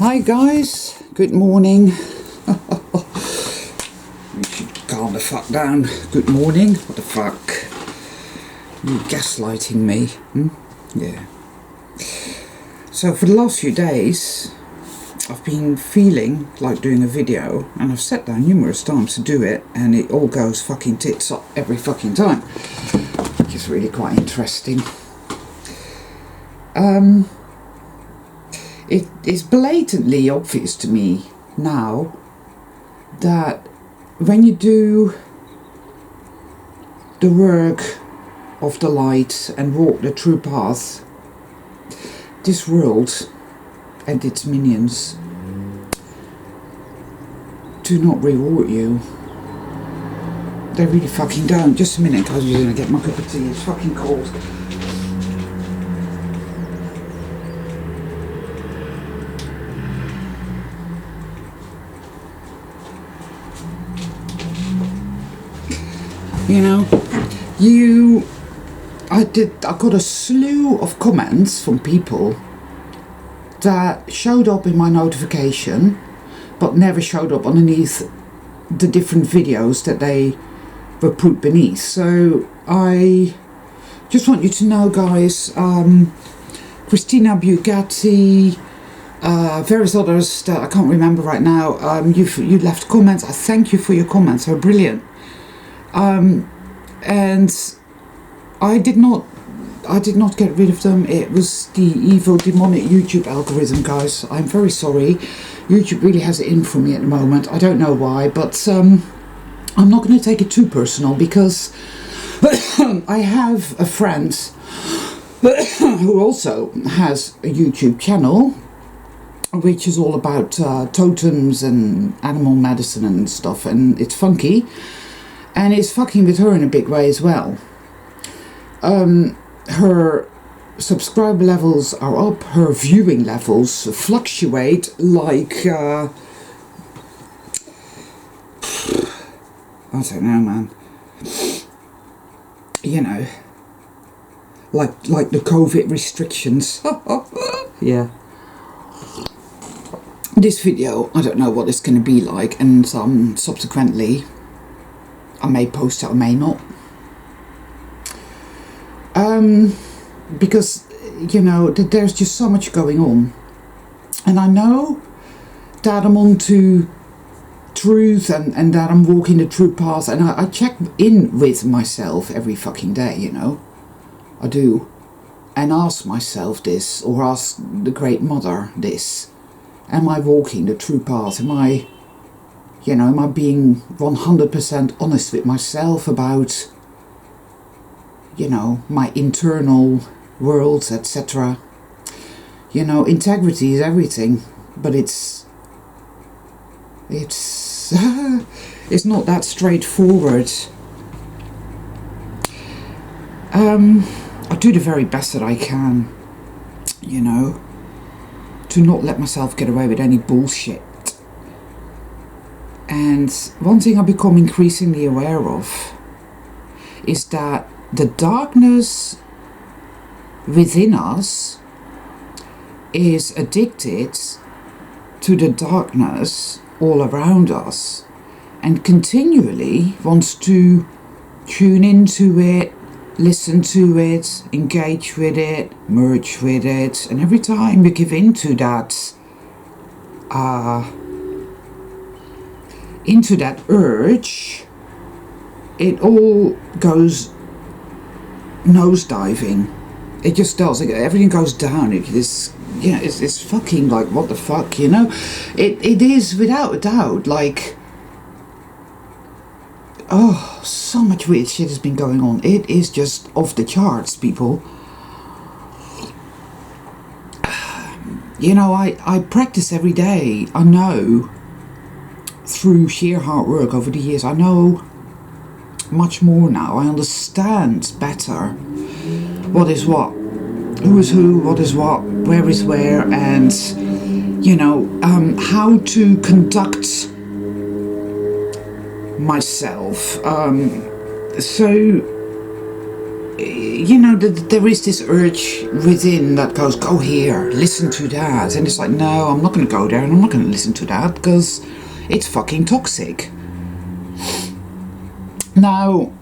Hi guys, good morning. You should calm the fuck down. Good morning. What the fuck? You gaslighting me? Yeah. So for the last few days I've been feeling like doing a video, and I've sat down numerous times to do it, and it all goes fucking tits up every fucking time, which is really quite interesting. It is blatantly obvious to me now that when you do the work of the light and walk the true path, this world and its minions do not reward you. They really fucking don't. Just a minute, I was going to get my cup of tea. It's fucking cold. You know, I got a slew of comments from people that showed up in my notification but never showed up underneath the different videos that they were put beneath. So I just want you to know, guys, Christina Bugatti, various others that I can't remember right now, you left comments. I thank you for your comments, they're brilliant. And I did not get rid of them. It was the evil demonic YouTube algorithm, guys. I'm very sorry. YouTube really has it in for me at the moment. I don't know why, but I'm not going to take it too personal, because I have a friend who also has a YouTube channel which is all about totems and animal medicine and stuff, and it's funky. And it's fucking with her in a big way as well. Her subscriber levels are up, her viewing levels fluctuate like... I don't know, man. You know, like the COVID restrictions. Yeah. This video, I don't know what it's going to be like, and subsequently I may post it, I may not. Because, you know, there's just so much going on. And I know that I'm on to truth and that I'm walking the true path. And I check in with myself every fucking day, you know. I do. And ask myself this, or ask the Great Mother this. Am I walking the true path? Am I... You know, am I being 100% honest with myself about, you know, my internal worlds, etc. You know, integrity is everything, but it's not that straightforward. I do the very best that I can, you know, to not let myself get away with any bullshit. And one thing I've become increasingly aware of is that the darkness within us is addicted to the darkness all around us and continually wants to tune into it, listen to it, engage with it, merge with it. And every time you give in to that urge, it all goes nosediving. It just does. Everything goes down. It's fucking like, what the fuck, you know? It is without a doubt like, oh, so much weird shit has been going on. It is just off the charts, people. You know, I practice every day. I know, through sheer hard work over the years, I know much more now. I understand better what is what, who is who, what is what, where is where, and, you know, how to conduct myself. So there is this urge within that goes, go here, listen to that. And it's like, no, I'm not going to go there and I'm not going to listen to that because it's fucking toxic. Now,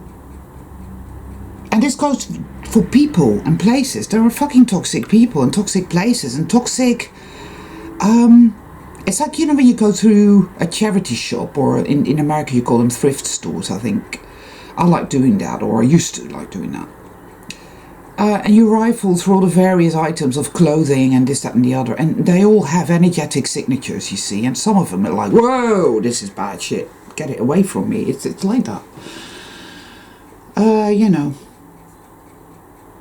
and this goes for people and places. There are fucking toxic people and toxic places and toxic... it's like, when you go through a charity shop, or in America you call them thrift stores, I think. I like doing that, or I used to like doing that. And you rifle through all the various items of clothing and this, that and the other, and they all have energetic signatures, you see, and some of them are like, whoa, this is bad shit, get it away from me. It's like that.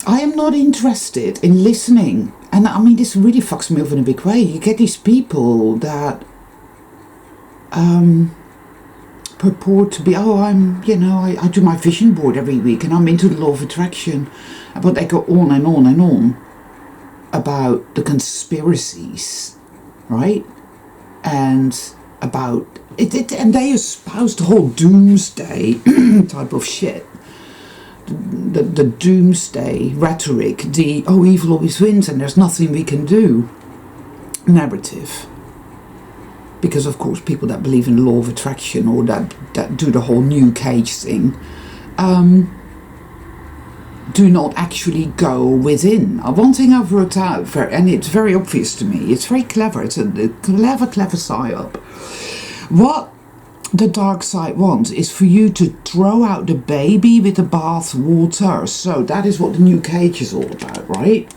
I am not interested in listening. And I mean, this really fucks me over in a big way. You get these people that purport to be, I do my vision board every week and I'm into the law of attraction. But they go on and on and on about the conspiracies, right? And about it, and they espouse the whole doomsday type of shit. The doomsday rhetoric, evil always wins and there's nothing we can do narrative. Because of course people that believe in the law of attraction, or that do the whole New Age thing, do not actually go within. One thing I've worked out, and it's very obvious to me, it's very clever, it's a clever psyop. What the dark side wants is for you to throw out the baby with the bath water. So that is what the New Age is all about, right?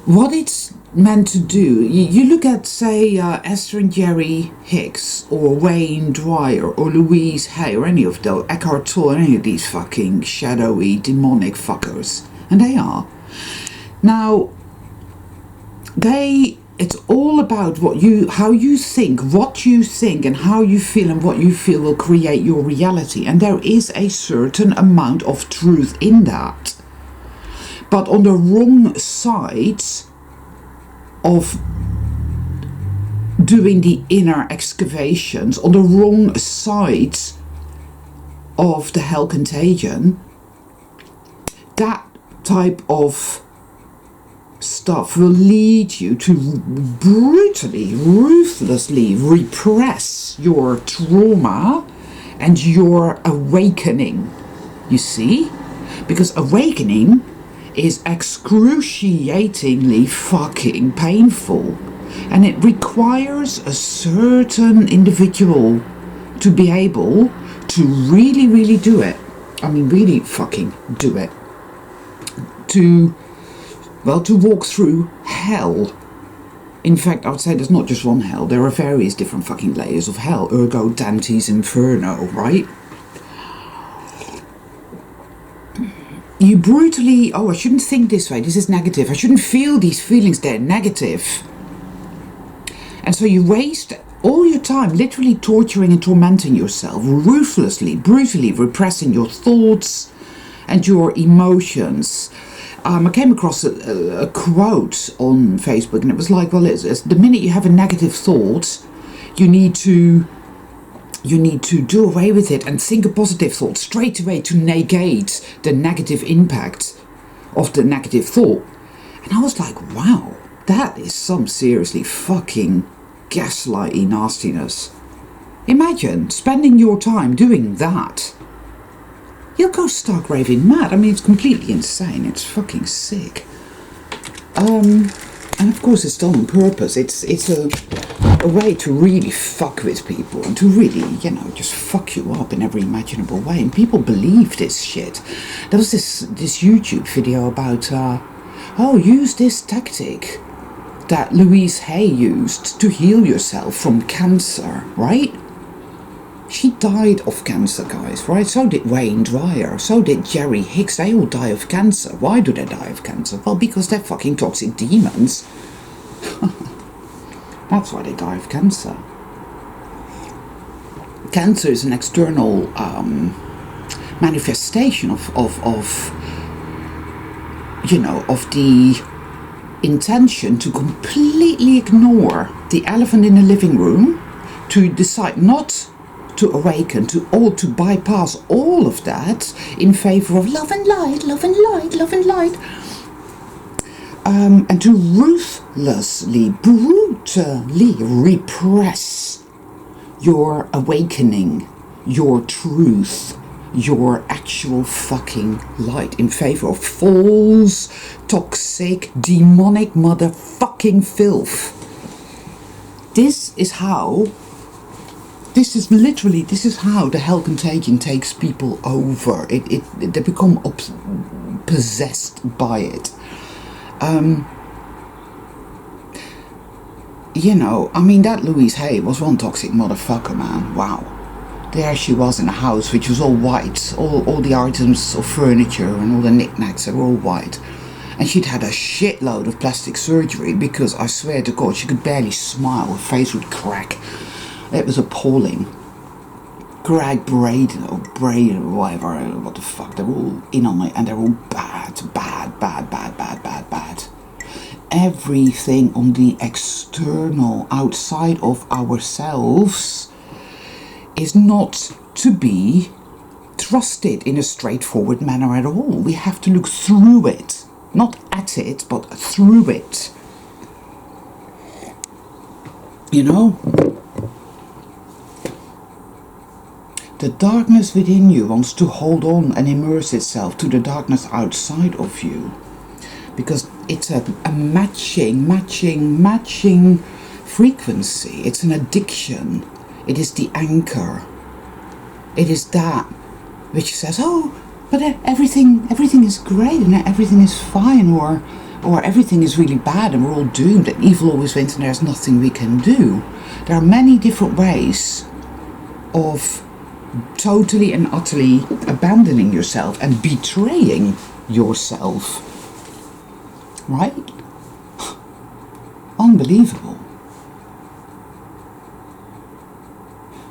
What it's meant to do, you look at, say, Esther and Jerry Hicks, or Wayne Dyer, or Louise Hay, or any of those, Eckhart Tolle, any of these fucking shadowy, demonic fuckers. And they are. Now, it's all about how you think, what you think, and how you feel, and what you feel will create your reality. And there is a certain amount of truth in that. But on the wrong side of doing the inner excavations, on the wrong side of the hell contagion, that type of stuff will lead you to brutally, ruthlessly repress your trauma and your awakening, you see? Because awakening is excruciatingly fucking painful, and it requires a certain individual to be able to really, really do it. I mean, really fucking do it. To walk through hell. In fact, I would say there's not just one hell, there are various different fucking layers of hell, ergo Dante's Inferno, right? You brutally, I shouldn't think this way, this is negative, I shouldn't feel these feelings, they're negative. And so you waste all your time literally torturing and tormenting yourself, ruthlessly, brutally repressing your thoughts and your emotions. I came across a quote on Facebook, and it was like, well, it's the minute you have a negative thought, you need to do away with it and think a positive thought straight away to negate the negative impact of the negative thought. And I was like, wow, that is some seriously fucking gaslighty nastiness. Imagine spending your time doing that. You'll go stark raving mad. I mean, it's completely insane. It's fucking sick. And of course it's done on purpose. It's a way to really fuck with people and to really, just fuck you up in every imaginable way. And people believe this shit. There was this YouTube video about, use this tactic that Louise Hay used to heal yourself from cancer, right? She died of cancer, guys, right? So did Wayne Dyer, so did Jerry Hicks. They all die of cancer. Why do they die of cancer? Well, because they're fucking toxic demons. That's why they die of cancer. Cancer is an external manifestation of the intention to completely ignore the elephant in the living room, to decide not to awaken, to bypass all of that in favor of love and light, love and light, love and light. And to ruthlessly, brutally repress your awakening, your truth, your actual fucking light in favor of false, toxic, demonic motherfucking filth. This is how the hell contagion takes people over. They become possessed by it. That Louise Hay was one toxic motherfucker, man. Wow. There she was in a house which was all white. All the items of furniture and all the knickknacks are all white. And she'd had a shitload of plastic surgery because, I swear to God, she could barely smile. Her face would crack. It was appalling. Greg Braden or whatever, what the fuck, they're all in on it and they're all bad. Everything on the external, outside of ourselves, is not to be trusted in a straightforward manner at all. We have to look through it. Not at it, but through it. The darkness within you wants to hold on and immerse itself to the darkness outside of you. Because it's a matching frequency. It's an addiction. It is the anchor. It is that which says, oh, but everything is great and everything is fine, or everything is really bad and we're all doomed and evil always wins and there's nothing we can do. There are many different ways of totally and utterly abandoning yourself and betraying yourself. Right? Unbelievable.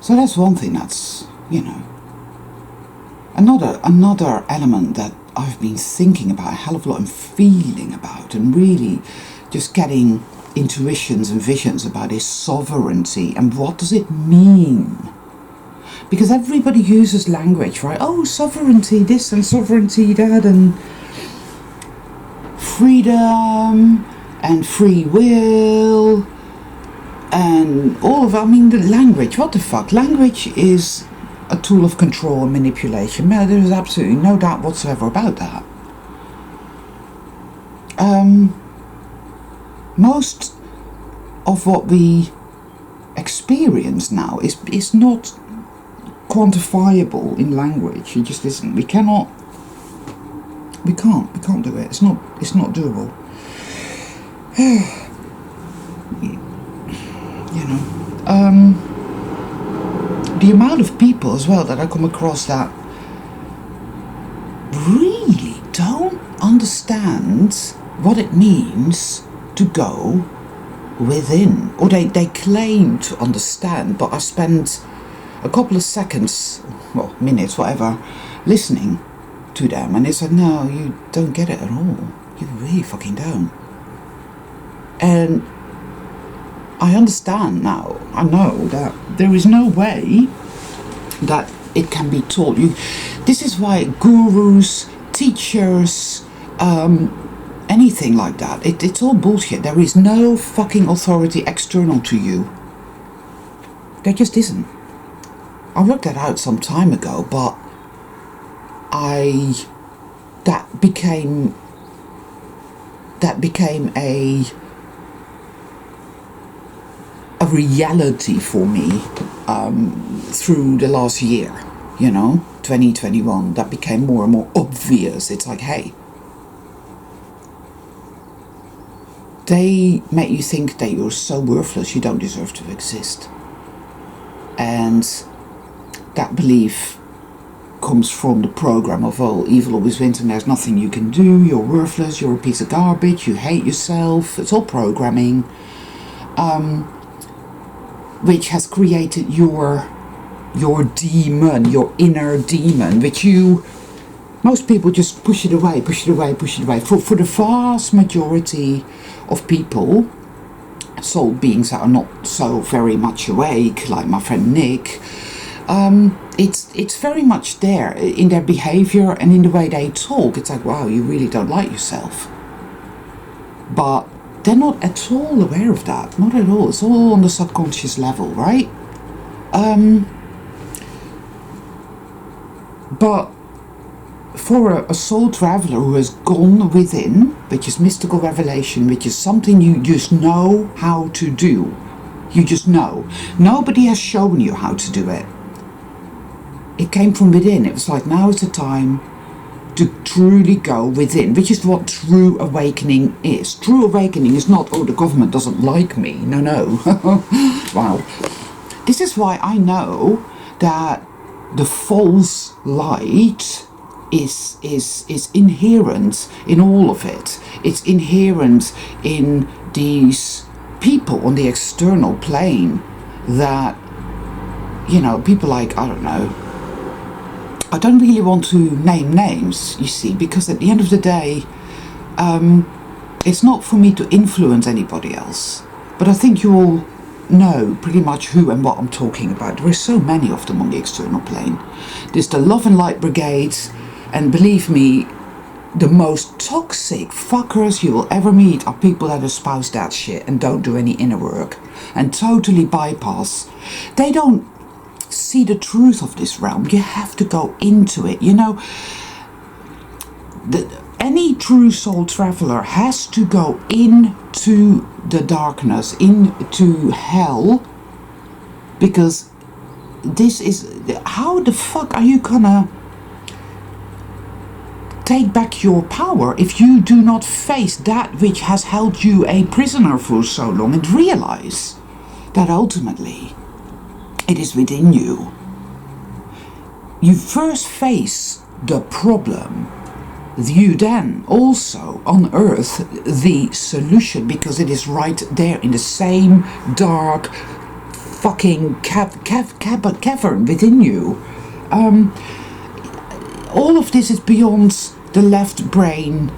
So that's one thing that's, Another element that I've been thinking about a hell of a lot and feeling about and really just getting intuitions and visions about is sovereignty. And what does it mean? Because everybody uses language, right? Oh, sovereignty this and sovereignty that and freedom and free will and all of, the language, what the fuck? Language is a tool of control and manipulation. No, there is absolutely no doubt whatsoever about that. Most of what we experience now is not quantifiable in language. It just isn't. We can't do it. It's not doable. The amount of people as well that I come across that really don't understand what it means to go within, or they claim to understand, but I spend a couple of seconds, well, minutes, whatever, listening to them, and they said, no, you don't get it at all. You really fucking don't. And I understand now. I know that there is no way that it can be taught. This is why gurus, teachers, anything like that, it's all bullshit. There is no fucking authority external to you. There just isn't. I worked that out some time ago, but that became a reality for me through the last year, 2021. That became more and more obvious. It's like, hey, they make you think that you're so worthless you don't deserve to exist. And that belief comes from the program of, oh, evil always wins and there's nothing you can do, you're worthless, you're a piece of garbage, you hate yourself. It's all programming, which has created your demon, your inner demon, which most people just push it away. For the vast majority of people, soul beings that are not so very much awake, like my friend Nick, It's very much there in their behavior and in the way they talk. It's like, wow, you really don't like yourself. But they're not at all aware of that. Not at all. It's all on the subconscious level, right? But for a soul traveler who has gone within, which is mystical revelation, which is something you just know how to do. You just know. Nobody has shown you how to do it. It came from within. It was like, now is the time to truly go within, which is what true awakening is. True awakening is not, oh, the government doesn't like me. No. Wow. This is why I know that the false light is inherent in all of it. It's inherent in these people on the external plane that, people like, I don't know, I don't really want to name names, you see, because at the end of the day, it's not for me to influence anybody else. But I think you all know pretty much who and what I'm talking about. There are so many of them on the external plane. There's the Love and Light Brigades, and believe me, the most toxic fuckers you will ever meet are people that espouse that shit and don't do any inner work and totally bypass. They don't see the truth of this realm. You have to go into it. Any true soul traveler has to go into the darkness, into hell, because this is, how the fuck are you gonna take back your power if you do not face that which has held you a prisoner for so long and realize that ultimately it is within you. You first face the problem, you then also unearth the solution, because it is right there in the same dark fucking cavern within you. All of this is beyond the left brain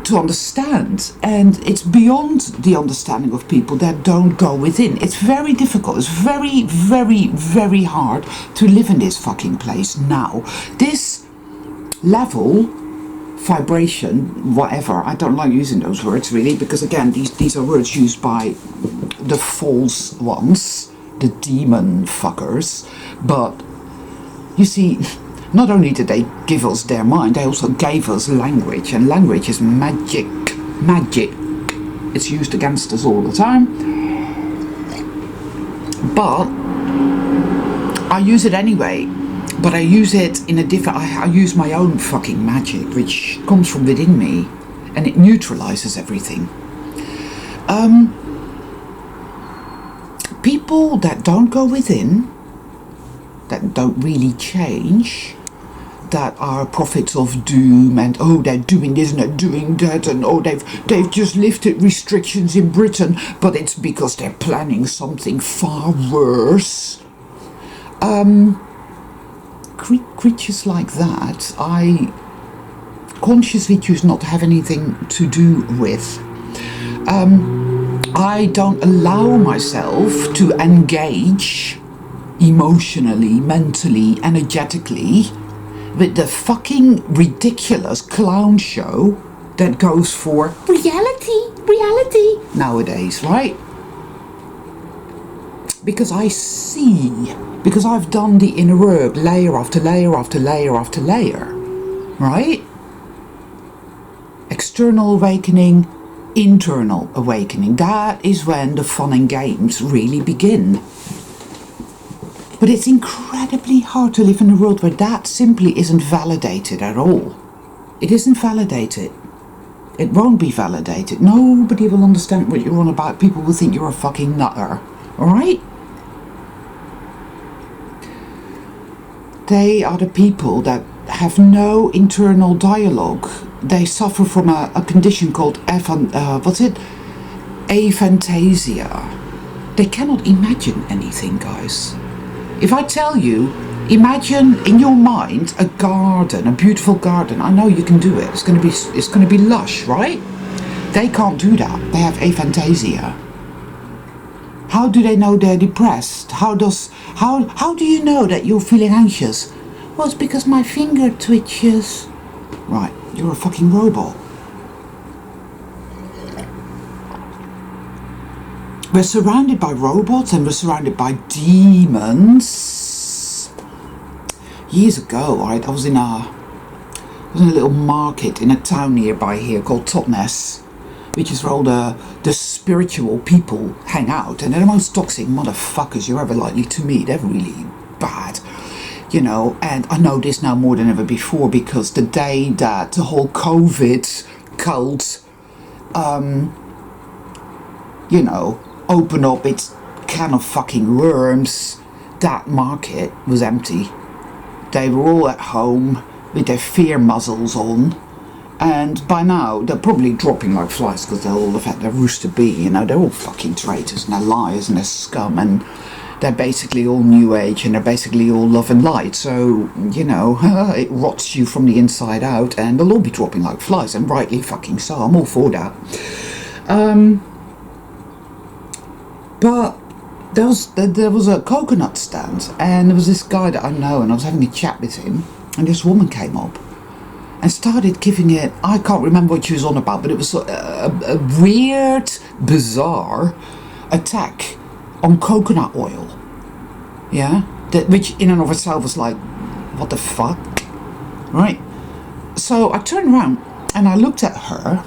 to understand, and it's beyond the understanding of people that don't go within. It's very difficult. It's very, very, very hard to live in this fucking place now. This level, vibration, whatever, I don't like using those words really, because again, these are words used by the false ones, the demon fuckers. But you see, not only did they give us their mind, they also gave us language, and language is magic. It's used against us all the time, but I use it anyway. But I use it in a different, I use my own fucking magic, which comes from within me, and it neutralizes everything. People that don't go within, that don't really change, that are prophets of doom, and oh, they're doing this and they're doing that, and oh, they've just lifted restrictions in Britain, but it's because they're planning something far worse. Creatures like that, I consciously choose not to have anything to do with. I don't allow myself to engage emotionally, mentally, energetically with the fucking ridiculous clown show that goes for reality nowadays, right? Because I see, because I've done the inner work, layer after layer after layer after layer, right? External awakening, internal awakening. That is when the fun and games really begin. But it's incredibly hard to live in a world where that simply isn't validated at all. It isn't validated. It won't be validated. Nobody will understand what you're on about. People will think you're a fucking nutter. Alright? They are the people that have no internal dialogue. They suffer from a condition called aphantasia. They cannot imagine anything, guys. If I tell you, imagine in your mind a garden, a beautiful garden. I know you can do it. It's going to be lush, right? They can't do that. They have aphantasia. How do they know they're depressed? How do you know that you're feeling anxious? Well, it's because my finger twitches. Right, you're a fucking robot. We're surrounded by robots and we're surrounded by demons. Years ago, right, I was in a little market in a town nearby here called Totnes, which is where all the spiritual people hang out, and they're the most toxic motherfuckers you're ever likely to meet. They're really bad, you know, and I know this now more than ever before, because the day that the whole COVID cult, you know, opened up its can of fucking worms, that market was empty. They were all at home with their fear muzzles on, and by now they're probably dropping like flies because they'll all have had their rooster bee, you know. They're all fucking traitors and they're liars and they're scum, and they're basically all new age and they're basically all love and light. So, you know, it rots you from the inside out, and they'll all be dropping like flies, and rightly fucking so. I'm all for that. But there was a coconut stand, and there was this guy that I know, and I was having a chat with him, and this woman came up and started giving it, I can't remember what she was on about, but it was a weird, bizarre attack on coconut oil. Yeah? Which in and of itself was like, what the fuck? Right? So I turned around and I looked at her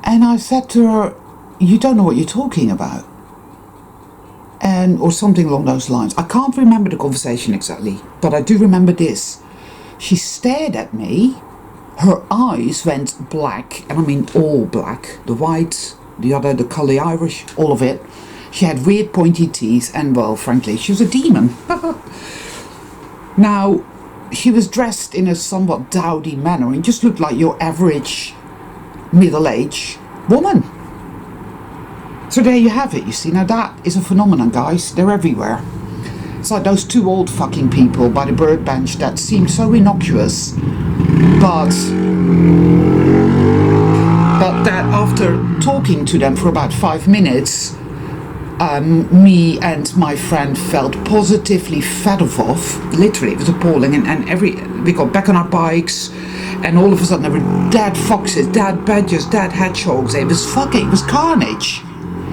and I said to her, you don't know what you're talking about. Or something along those lines. I can't remember the conversation exactly, but I do remember this. She stared at me, her eyes went black, and I mean all black, the white, the other, the colour Irish, all of it. She had weird pointy teeth, and well, frankly, she was a demon. Now, she was dressed in a somewhat dowdy manner and just looked like your average middle-aged woman. So there you have it, you see. Now that is a phenomenon, guys. They're everywhere. It's like those two old fucking people by the bird bench that seem so innocuous, but that after talking to them for about 5 minutes, me and my friend felt positively fed off. Literally, it was appalling. And we got back on our bikes, and all of a sudden there were dead foxes, dead badgers, dead hedgehogs. It was carnage.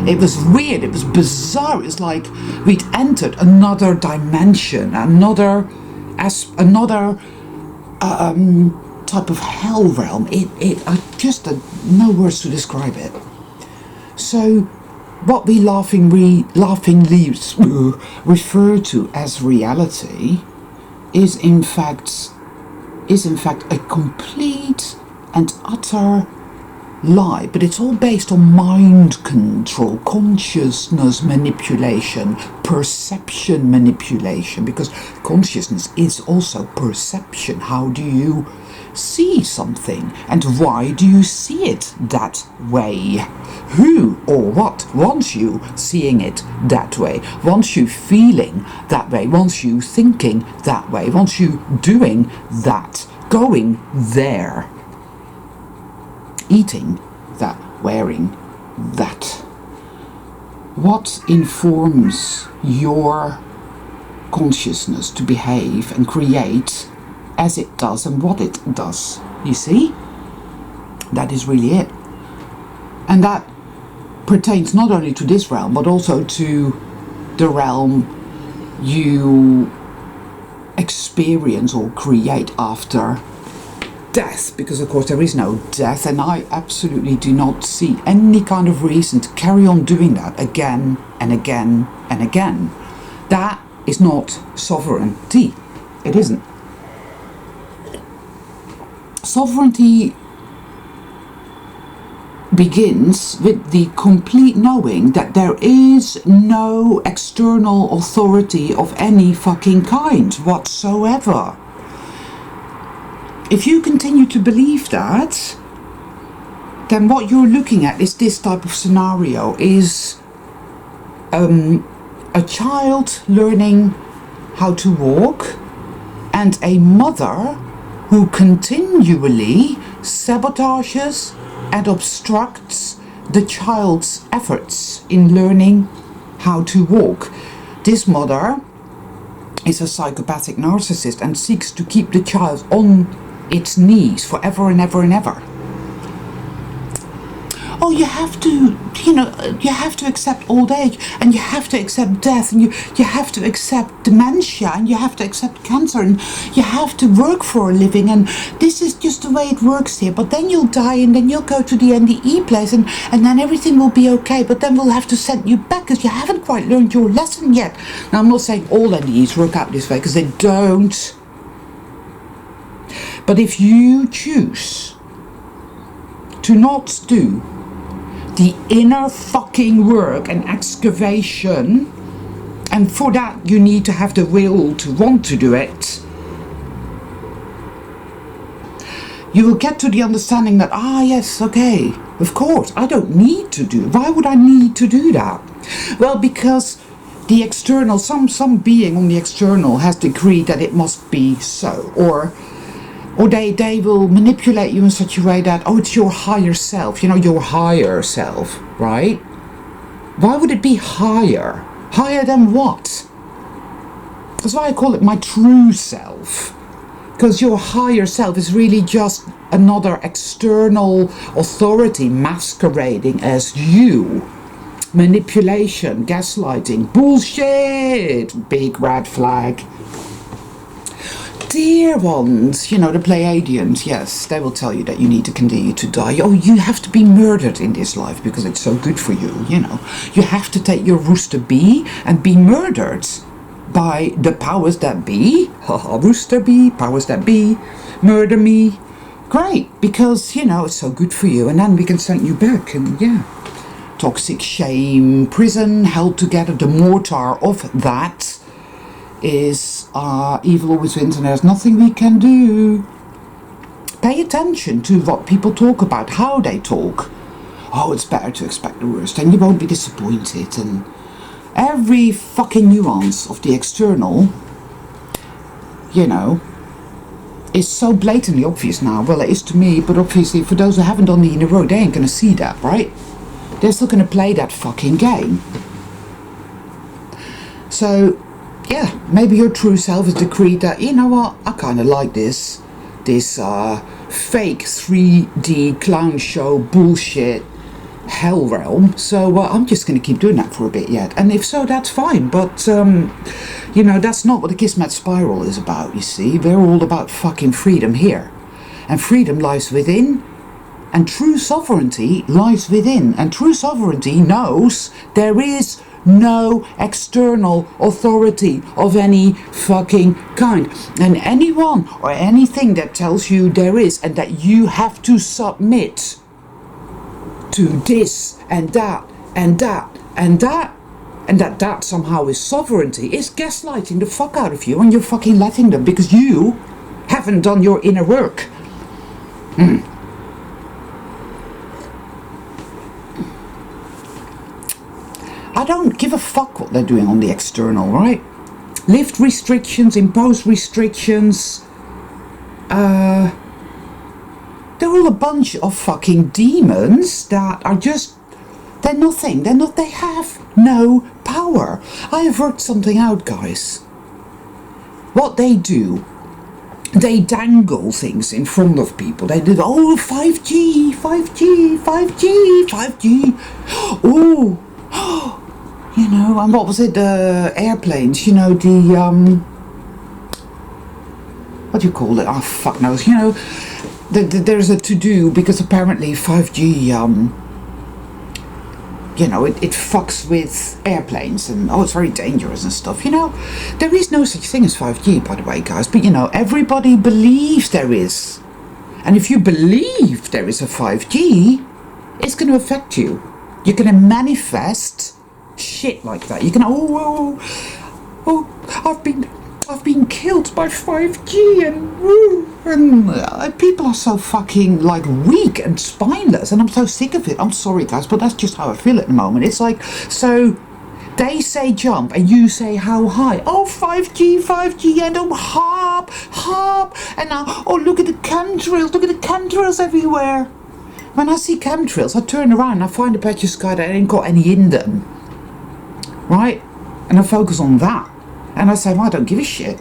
It was weird, it was bizarre. It was like we'd entered another dimension, another type of hell realm. I just no words to describe it. So what we laughingly refer to as reality is in fact a complete and utter lie, but it's all based on mind control, consciousness manipulation, perception manipulation, because consciousness is also perception. How do you see something, and why do you see it that way? Who or what wants you seeing it that way, wants you feeling that way, wants you thinking that way, wants you doing that, going there, eating that, wearing that? What informs your consciousness to behave and create as it does and what it does? You see? That is really it. And that pertains not only to this realm, but also to the realm you experience or create after death, because of course there is no death, and I absolutely do not see any kind of reason to carry on doing that again and again and again. That is not sovereignty. It isn't. Sovereignty begins with the complete knowing that there is no external authority of any fucking kind whatsoever. If you continue to believe that, then what you're looking at is this type of scenario, is a child learning how to walk and a mother who continually sabotages and obstructs the child's efforts in learning how to walk. This mother is a psychopathic narcissist and seeks to keep the child on its knees forever and ever and ever. Oh, you have to, you have to accept old age, and you have to accept death, and you have to accept dementia, and you have to accept cancer, and you have to work for a living, and this is just the way it works here. But then you'll die, and then you'll go to the NDE place, and then everything will be okay, but then we'll have to send you back because you haven't quite learned your lesson yet. Now, I'm not saying all NDEs work out this way, because they don't. But if you choose to not do the inner fucking work and excavation, and for that you need to have the will to want to do it, you will get to the understanding that, yes, okay, of course, I don't need to do. Why would I need to do that? Well, because the external, some being on the external has decreed that it must be so, or they will manipulate you in such a way that, it's your higher self, your higher self, right? Why would it be higher? Higher than what? That's why I call it my true self. Because your higher self is really just another external authority masquerading as you. Manipulation, gaslighting, bullshit, big red flag. Dear ones, the Pleiadians, yes, they will tell you that you need to continue to die. Oh, you have to be murdered in this life because it's so good for you, You have to take your rooster bee and be murdered by the powers that be. Rooster bee, powers that be, murder me. Great, because, it's so good for you. And then we can send you back and, toxic shame, prison, held together, the mortar of that is evil always wins, and there's nothing we can do. Pay attention to what people talk about, how they talk. Oh, it's better to expect the worst, and you won't be disappointed, and every fucking nuance of the external, is so blatantly obvious now. Well, it is to me, but obviously for those who haven't done the inner work, they ain't gonna see that, right? They're still gonna play that fucking game. So, maybe your true self has decreed that, I kind of like this fake 3D clown show bullshit hell realm, so I'm just going to keep doing that for a bit yet. And if so, that's fine, but that's not what the Kismet Spiral is about, you see. We're all about fucking freedom here, and freedom lies within, and true sovereignty lies within, and true sovereignty knows there is no external authority of any fucking kind, and anyone or anything that tells you there is, and that you have to submit to this and that and that and that, and that somehow is sovereignty, is gaslighting the fuck out of you, and you're fucking letting them, because you haven't done your inner work. I don't give a fuck what they're doing on the external, right? Lift restrictions, impose restrictions. They're all a bunch of fucking demons that are just, they're nothing. They have no power. I have worked something out, guys. What they do, they dangle things in front of people. They did, 5G, 5G, 5G, 5G. Oh, and what was it, the airplanes, what do you call it? Oh, fuck knows, there's a to-do, because apparently 5G, it fucks with airplanes, and it's very dangerous and stuff. There is no such thing as 5G, by the way, guys, but everybody believes there is. And if you believe there is a 5G, it's going to affect you. You're going to manifest shit like that. You can, I've been killed by 5G, and people are so fucking weak and spineless, and I'm so sick of it. I'm sorry, guys, but that's just how I feel at the moment. It's like, so they say jump and you say how high. 5G, and hop, and now, look at the chemtrails everywhere. When I see chemtrails, I turn around and I find a patch of sky that ain't got any in them. Right? And I focus on that. And I say, well, I don't give a shit.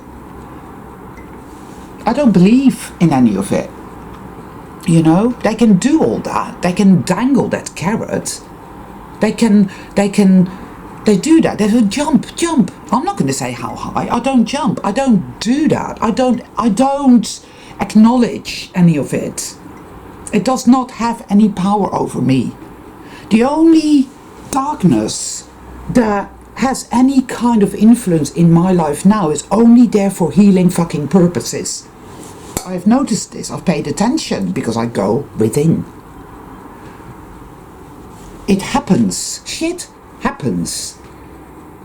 I don't believe in any of it. You know? They can do all that. They can dangle that carrot. They do that. They will jump. I'm not going to say how high. I don't jump. I don't do that. I don't acknowledge any of it. It does not have any power over me. The only darkness that has any kind of influence in my life now is only there for healing fucking purposes. I've noticed this. I've paid attention because I go within. It happens. Shit happens.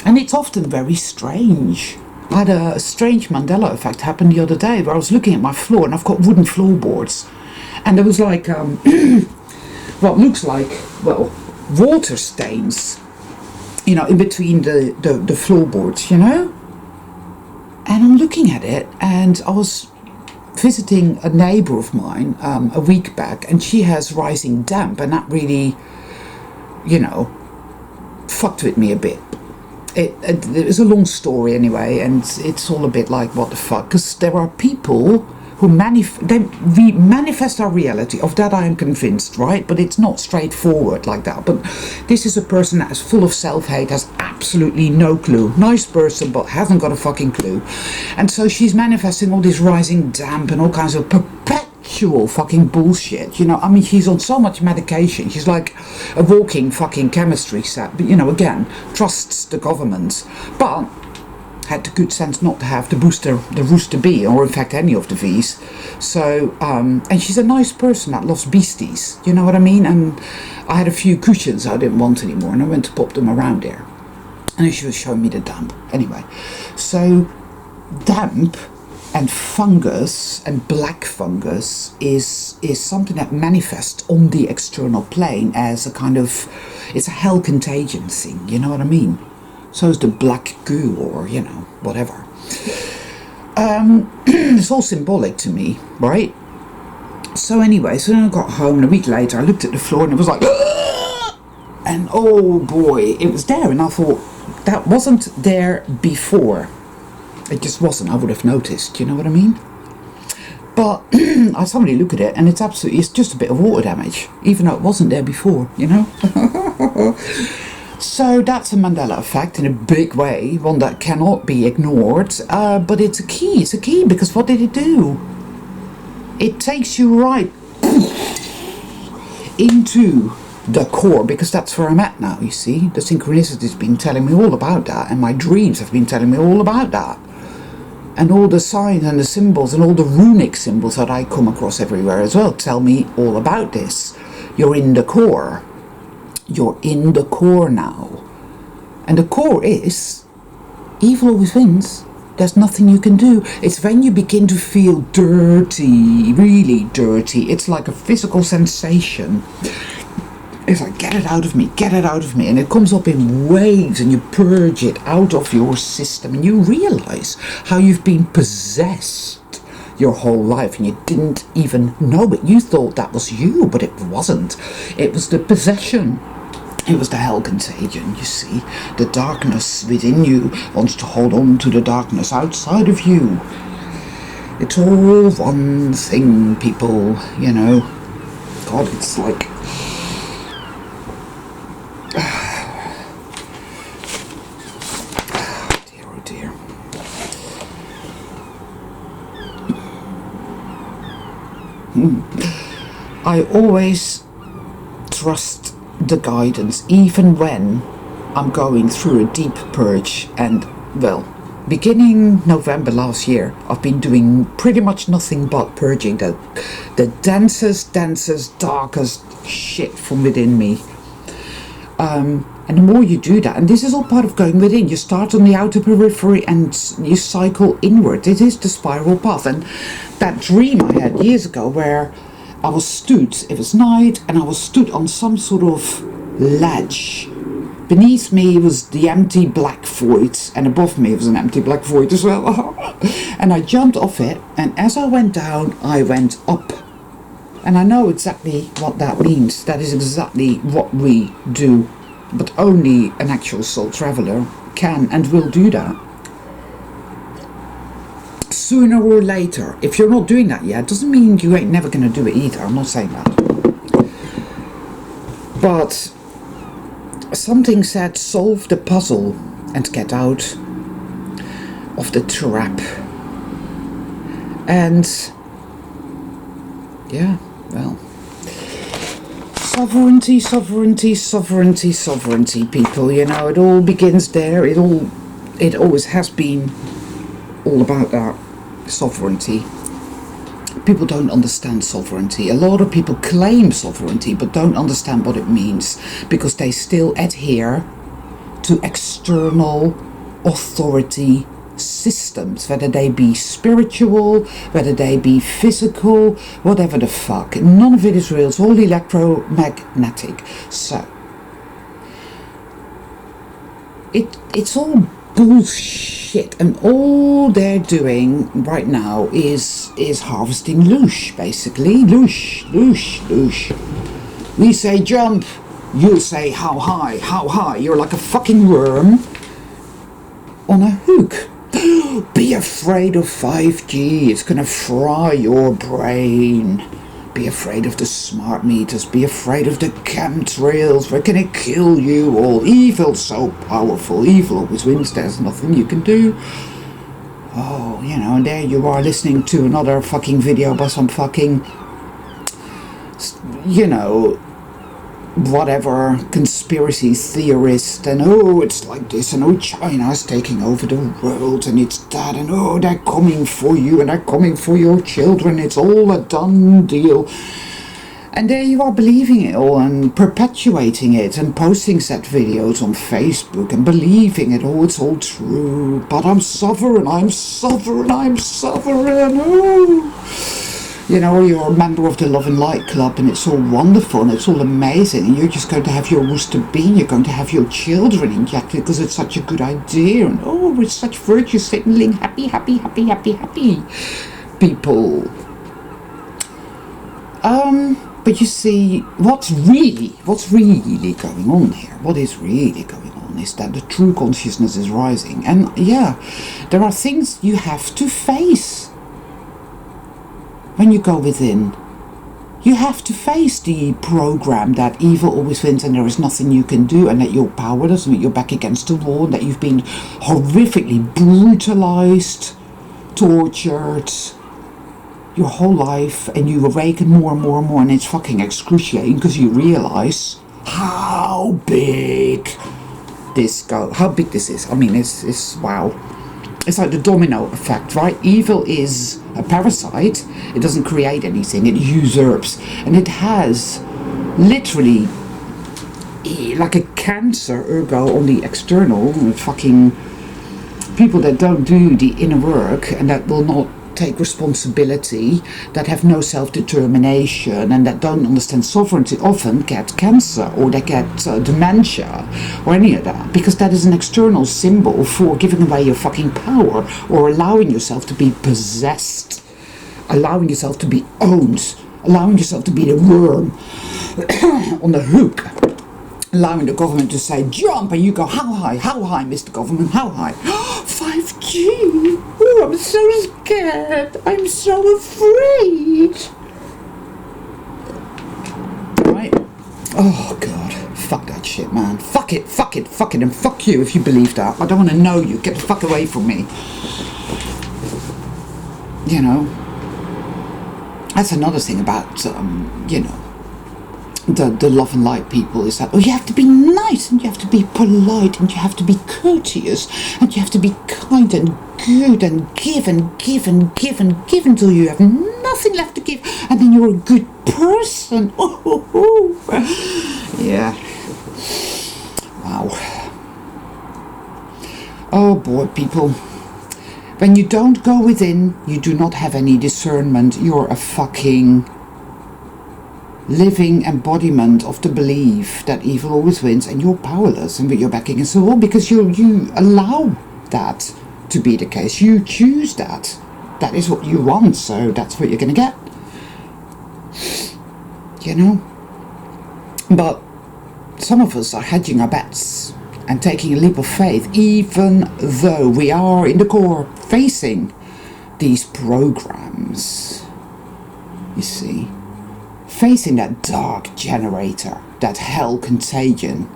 And it's often very strange. I had a strange Mandela effect happen the other day where I was looking at my floor, and I've got wooden floorboards. And there was like, what looks like, well, water stains, you know, in between the floorboards, you know? And I'm looking at it, and I was visiting a neighbour of mine a week back, and she has rising damp, and that really, you know, fucked with me a bit. It was a long story anyway, and it's all a bit like, what the fuck, because there are people who we manifest our reality. Of that I am convinced, right? But it's not straightforward like that. But this is a person that is full of self-hate, has absolutely no clue. Nice person, but hasn't got a fucking clue. And so she's manifesting all this rising damp and all kinds of perpetual fucking bullshit. You know, I mean, she's on so much medication. She's like a walking fucking chemistry set. But, you know, again, trusts the government. But had the good sense not to have the rooster bee, or in fact any of the V's. So, and she's a nice person that loves beasties, you know what I mean? And I had a few cushions I didn't want anymore, and I went to pop them around there. And she was showing me the damp. Anyway, so damp and fungus and black fungus is something that manifests on the external plane as a kind of, it's a hell contagion thing, you know what I mean? So is the black goo, or, you know, whatever. It's all symbolic to me, right? So anyway, so then I got home, and a week later I looked at the floor, and it was like, "Ugh!" And oh boy, it was there, and I thought, that wasn't there before. It just wasn't. I would have noticed, you know what I mean? But I suddenly look at it, and it's just a bit of water damage, even though it wasn't there before, you know? So that's a Mandela effect in a big way, one that cannot be ignored, but it's a key, because what did it do? It takes you right into the core, because that's where I'm at now, you see. The synchronicity's been telling me all about that, and my dreams have been telling me all about that. And all the signs and the symbols and all the runic symbols that I come across everywhere as well tell me all about this. You're in the core. You're in the core now. And the core is, evil always wins. There's nothing you can do. It's when you begin to feel dirty, really dirty. It's like a physical sensation. It's like, get it out of me, get it out of me. And it comes up in waves, and you purge it out of your system, and you realize how you've been possessed your whole life, and you didn't even know it. You thought that was you, but it wasn't. It was the possession. It was the hell contagion, you see. The darkness within you wants to hold on to the darkness outside of you. It's all one thing, people, you know. God, it's like... dear, oh dear. I always trust the guidance, even when I'm going through a deep purge. And, well, beginning November last year, I've been doing pretty much nothing but purging the densest, darkest shit from within me. And the more you do that, and this is all part of going within, you start on the outer periphery and you cycle inward. It is the spiral path. And that dream I had years ago where I was stood, it was night, and I was stood on some sort of ledge. Beneath me was the empty black void, and above me was an empty black void as well. And I jumped off it, and as I went down, I went up. And I know exactly what that means. That is exactly what we do. But only an actual soul traveler can and will do that. Sooner or later. If you're not doing that yet, doesn't mean you ain't never going to do it either. I'm not saying that. But something said solve the puzzle and get out of the trap. And yeah, well, sovereignty, sovereignty, sovereignty, sovereignty, people. You know, it all begins there. It always has been all about that sovereignty. People don't understand sovereignty. A lot of people claim sovereignty but don't understand what it means, because they still adhere to external authority systems, whether they be spiritual, whether they be physical, whatever the fuck. None of it is real. It's all electromagnetic. So it's all bullshit, and all they're doing right now is harvesting loosh, basically. Loosh, loosh, loosh. We say jump, you say how high, how high. You're like a fucking worm on a hook. Be afraid of 5G, it's gonna fry your brain. Be afraid of the smart meters, be afraid of the chemtrails, we're gonna kill you all. Evil's so powerful, evil always wins, there's nothing you can do. Oh, you know, and there you are listening to another fucking video by some fucking, you know, whatever conspiracy theorist, and oh, it's like this, and oh, China's taking over the world, and it's that, and oh, they're coming for you, and they're coming for your children, it's all a done deal. And there you are believing it all and perpetuating it and posting set videos on Facebook and believing it. Oh, it's all true, but I'm sovereign, I'm sovereign, I'm sovereign. Oh. You know, or you're a member of the Love and Light Club and it's all wonderful and it's all amazing, and you're just going to have your Worcester bean, you're going to have your children injected because it's such a good idea, and oh, it's such virtue signaling, happy, happy, happy, happy, happy people. But you see, what's really going on here, what is really going on is that the true consciousness is rising, and yeah, there are things you have to face. When you go within, you have to face the program that evil always wins and there is nothing you can do, and that you're powerless and that you're back against the wall, and that you've been horrifically brutalized, tortured your whole life, and you awaken more and more and more, and it's fucking excruciating because you realize how big how big this is. I mean, it's wow. It's like the domino effect, right? Evil is a parasite. It doesn't create anything. It usurps. And it has literally like a cancer, ergo, on the external, fucking people that don't do the inner work and that will not take responsibility, that have no self-determination and that don't understand sovereignty, often get cancer, or they get dementia or any of that, because that is an external symbol for giving away your fucking power, or allowing yourself to be possessed, allowing yourself to be owned, allowing yourself to be the worm on the hook, allowing the government to say jump, and you go how high, Mr. Government, how high? 5G. Oh, I'm so scared, I'm so afraid. Right? Oh god, fuck that shit, man. Fuck it, and fuck you if you believe that. I don't want to know you. Get the fuck away from me. You know, that's another thing about you know, the Love and Light people, is that, oh, you have to be nice, and you have to be polite, and you have to be courteous, and you have to be kind and good, and give and give and give and give until you have nothing left to give, and then you're a good person. Yeah. Wow. Oh boy, people. When you don't go within, you do not have any discernment. You're a fucking living embodiment of the belief that evil always wins, and you're powerless and you're back against the wall because you allow that to be the case. You choose that. That is what you want, so that's what you're going to get. you know. But some of us are hedging our bets and taking a leap of faith, even though we are in the core facing these programs. You see, facing that dark generator, that hell contagion.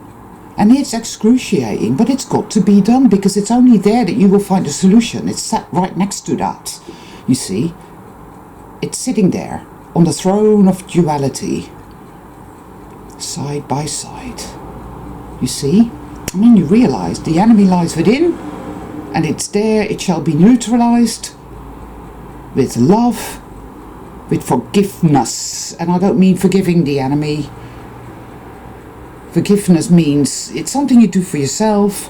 And it's excruciating, but it's got to be done, because it's only there that you will find a solution. It's sat right next to that. You see, it's sitting there on the throne of duality, side by side. You see? And then you realize the enemy lies within, and it's there, it shall be neutralized with love, with forgiveness. And I don't mean forgiving the enemy. Forgiveness means it's something you do for yourself.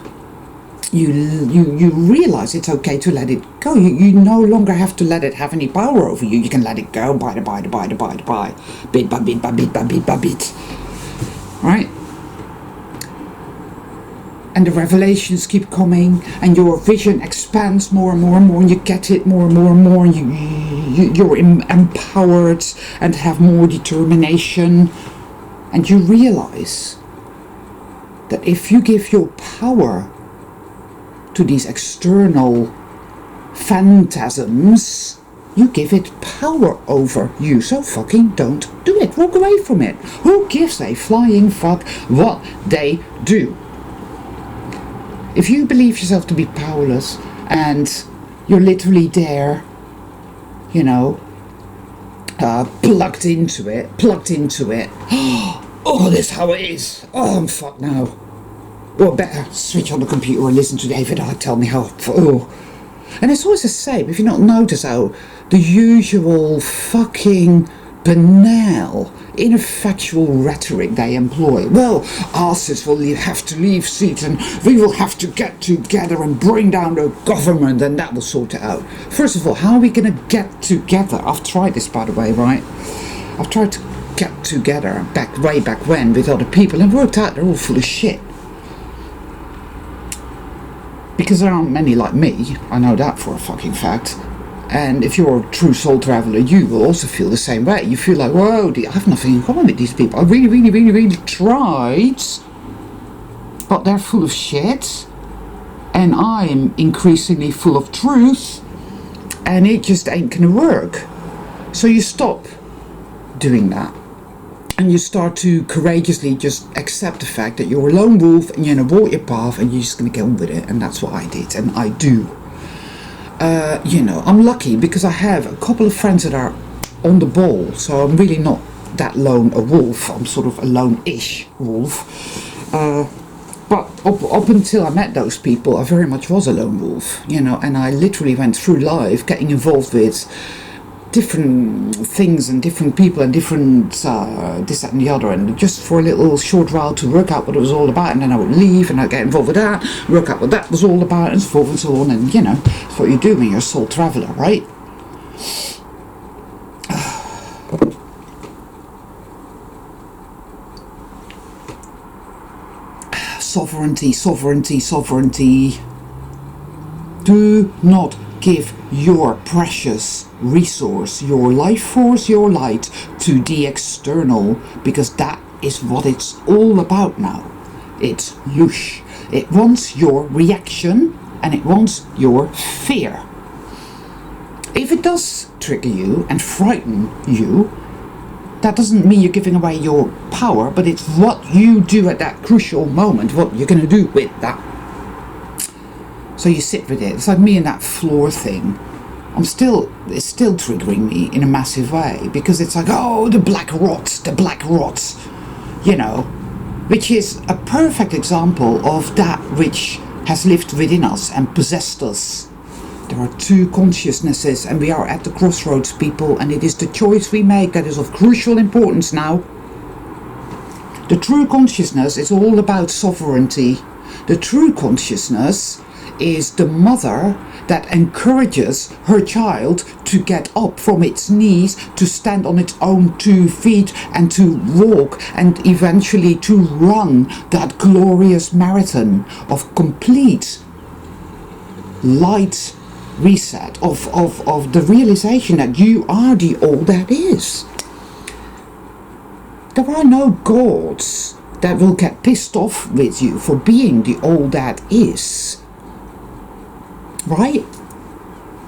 You realize it's okay to let it go. You no longer have to let it have any power over you. You can let it go bit by bit by bit by bit by bit. Right? And the revelations keep coming, and your vision expands more and more and more, and you get it more and more and more, and you're empowered and have more determination. And you realize that if you give your power to these external phantasms, you give it power over you. So fucking don't do it. Walk away from it. Who gives a flying fuck what they do? If you believe yourself to be powerless and you're literally there, you know, plugged into it. Oh, this is how it is. Oh, I'm fucked now. Or better, switch on the computer and listen to David tell me how. Oh. And it's always the same. If you not notice how the usual fucking banal, ineffectual rhetoric they employ. Well, arses will have to leave seats, and we will have to get together and bring down the government, and that will sort it out. First of all, how are we going to get together? I've tried this, by the way, right? I've tried to get together way back when with other people, and worked out they're all full of shit. Because there aren't many like me, I know that for a fucking fact. And if you're a true soul traveller, you will also feel the same way. You feel like, whoa, I have nothing in common with these people. I really tried, but they're full of shit, and I'm increasingly full of truth, and it just ain't gonna work. So you stop doing that, and you start to courageously just accept the fact that you're a lone wolf, and you're gonna walk your path, and you're just gonna get on with it. And that's what I did, and I do. You know, I'm lucky because I have a couple of friends that are on the ball, so I'm really not that lone a wolf. I'm sort of a lone-ish wolf. But up until I met those people, I very much was a lone wolf, you know, and I literally went through life getting involved with different things and different people and different this, that and the other, and just for a little short while to work out what it was all about, and then I would leave and I'd get involved with that, work out what that was all about, and so forth and so on. And you know, it's what you do when you're a soul traveller, right? Sovereignty. Do not give your precious resource, your life force, your light, to the external, because that is what it's all about now. It's yush. It wants your reaction, and it wants your fear. If it does trigger you and frighten you, that doesn't mean you're giving away your power, but it's what you do at that crucial moment, what you're going to do with that. So you sit with it. It's like me and that floor thing. It's still triggering me in a massive way, because it's like, oh, the black rots, you know, which is a perfect example of that which has lived within us and possessed us. There are two consciousnesses, and we are at the crossroads, people, and it is the choice we make that is of crucial importance now. The true consciousness is all about sovereignty. The true consciousness is the mother that encourages her child to get up from its knees, to stand on its own 2 feet, and to walk, and eventually to run that glorious marathon of complete light reset, of the realization that you are the all that is. There are no gods that will get pissed off with you for being the all that is. Right?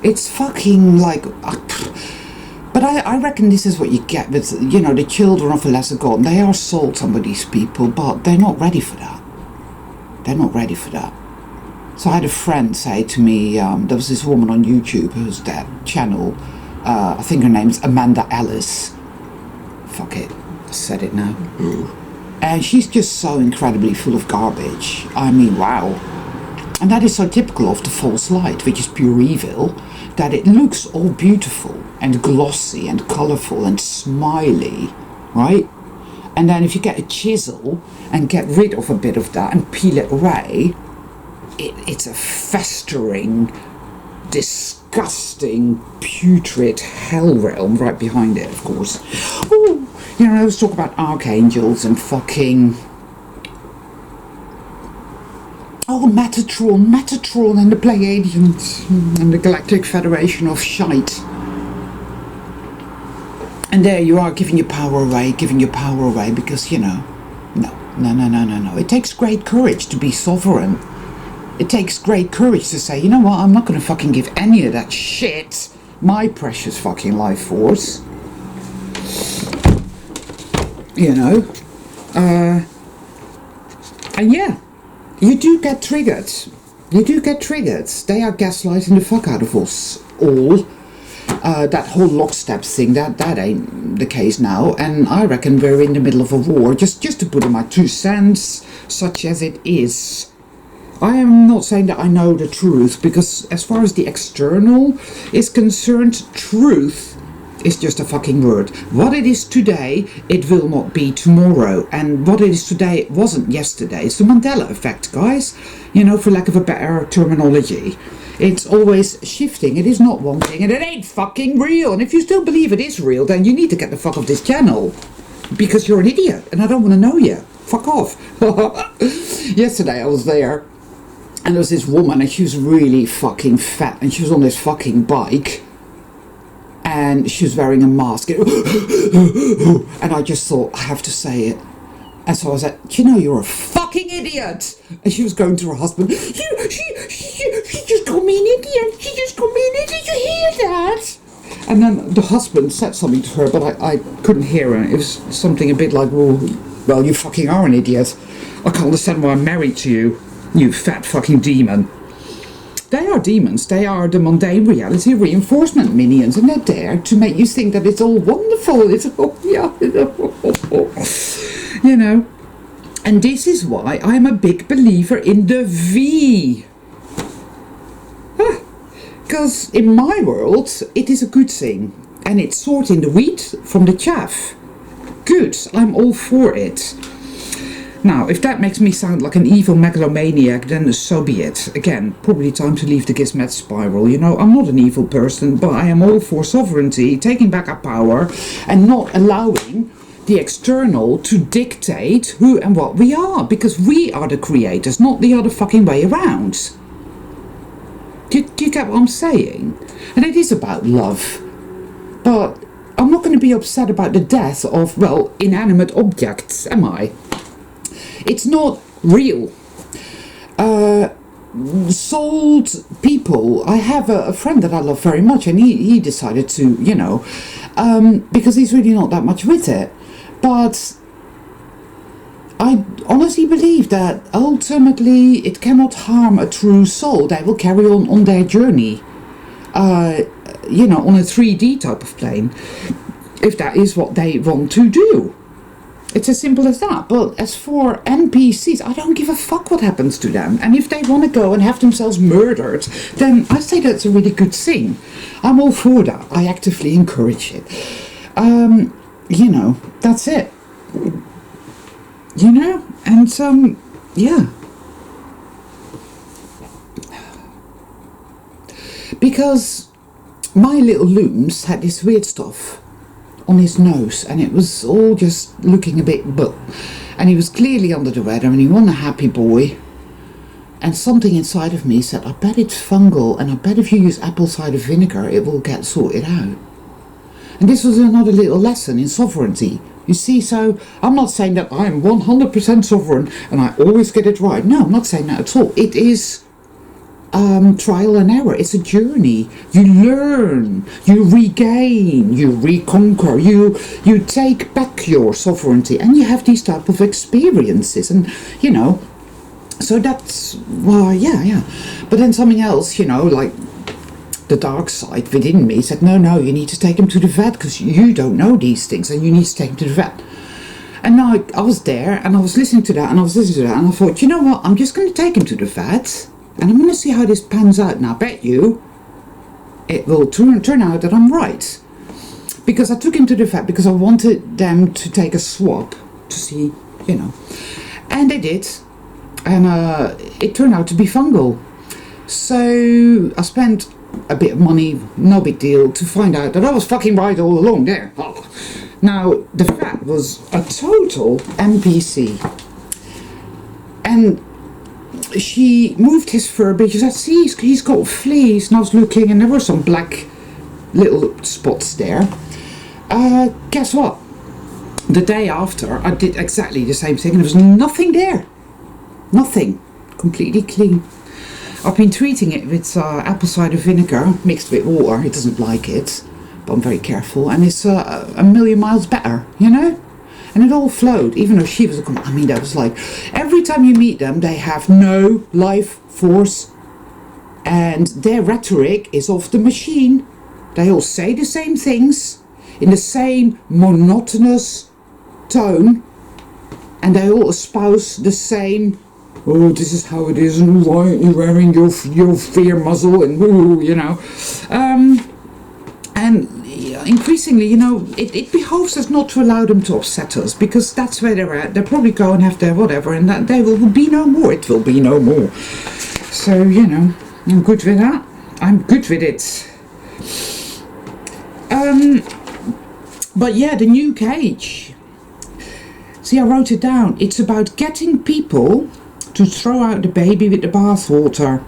It's fucking like... But I reckon this is what you get with, you know, the children of a lesser god. They are sold, some of these people, but they're not ready for that. They're not ready for that. So I had a friend say to me, there was this woman on YouTube who's that channel, I think her name's Amanda Ellis. Fuck it, I said it now. And she's just so incredibly full of garbage. I mean, wow. And that is so typical of the false light, which is pure evil, that it looks all beautiful and glossy and colourful and smiley, right? And then if you get a chisel and get rid of a bit of that and peel it away, it's a festering, disgusting, putrid hell realm right behind it, of course. Ooh, you know, let's talk about archangels and fucking... Oh, Metatron and the Pleiadians and the Galactic Federation of Shite. And there you are giving your power away because, you know, no. It takes great courage to be sovereign. It takes great courage to say, you know what, I'm not going to fucking give any of that shit my precious fucking life force. You know? And yeah, you do get triggered. They are gaslighting the fuck out of us all. That whole lockstep thing, that ain't the case now, and I reckon we're in the middle of a war, just to put in my 2 cents, such as it is. I am not saying that I know the truth, because as far as the external is concerned, truth is just a fucking word. What it is today, it will not be tomorrow, and what it is today, it wasn't yesterday. It's the Mandela effect, guys, you know, for lack of a better terminology. It's always shifting. It is not one thing, and it ain't fucking real. And if you still believe it is real, then you need to get the fuck off this channel, because you're an idiot, and I don't want to know you. Fuck off. Yesterday I was there, and there was this woman, and she was really fucking fat, and she was on this fucking bike, and she was wearing a mask. And I just thought, I have to say it. And so I was like, you know, you're a fucking idiot. And she was going to her husband. She just called me an idiot. She just called me an idiot. You hear that? And then the husband said something to her, but I couldn't hear her. It was something a bit like, well, you fucking are an idiot. I can't understand why I'm married to you, you fat fucking demon. They are demons. They are the mundane reality reinforcement minions, and they're there to make you think that it's all wonderful. It's all, yeah. You know, and this is why I'm a big believer in the V. Because in my world, it is a good thing, and it's sorting the wheat from the chaff. Good, I'm all for it. Now, if that makes me sound like an evil megalomaniac, then so be it. Again, probably time to leave the Gizmet spiral. You know, I'm not an evil person, but I am all for sovereignty, taking back our power, and not allowing the external to dictate who and what we are, because we are the creators, not the other fucking way around. Do you get what I'm saying? And it is about love, but I'm not going to be upset about the death of, well, inanimate objects, am I? It's not real. Sold people. I have a friend that I love very much, and he decided to, you know, because he's really not that much with it. But I honestly believe that ultimately it cannot harm a true soul. They will carry on their journey, you know, on a 3D type of plane, if that is what they want to do. It's as simple as that. But as for NPCs, I don't give a fuck what happens to them. And if they want to go and have themselves murdered, then I say that's a really good thing. I'm all for that. I actively encourage it. You know, that's it. You know? And, yeah. Because my little Looms had this weird stuff on his nose, and it was all just looking a bit bull. And he was clearly under the weather, and he wasn't a happy boy. And something inside of me said, I bet it's fungal, and I bet if you use apple cider vinegar, it will get sorted out. And this was another little lesson in sovereignty. You see, so I'm not saying that I'm 100% sovereign and I always get it right. No, I'm not saying that at all. It is trial and error. It's a journey. You learn, you regain, you reconquer, you take back your sovereignty, and you have these type of experiences. And you know, so that's why, yeah. But then something else, you know, like the dark side within me said, no, you need to take him to the vet because you don't know these things, and you need to take him to the vet. And now I was there, and I was listening to that, and I thought, you know what? I'm just going to take him to the vet. And I'm going to see how this pans out. And I bet you it will turn out that I'm right. Because I took him to the vet because I wanted them to take a swab to see, you know. And they did. And it turned out to be fungal. So I spent a bit of money, no big deal, to find out that I was fucking right all along there. Oh. Now, the vet was a total NPC. And she moved his fur because I see he's got fleas, and I was looking and there were some black little spots there. Guess what? The day after I did exactly the same thing and there was nothing there. Nothing. Completely clean. I've been treating it with apple cider vinegar mixed with water. It doesn't like it, but I'm very careful, and it's a million miles better, you know? And it all flowed, even though she was I mean, that was like, every time you meet them, they have no life force. And their rhetoric is off the machine. They all say the same things in the same monotonous tone. And they all espouse the same, oh, this is how it is, and why are you wearing your fear muzzle, and woo, you know. And increasingly, you know, it behoves us not to allow them to upset us, because that's where they're at. They'll probably go and have their whatever, and that there will be no more. It will be no more. So, you know, I'm good with that. I'm good with it. But yeah, the new cage. See, I wrote it down. It's about getting people to throw out the baby with the bathwater.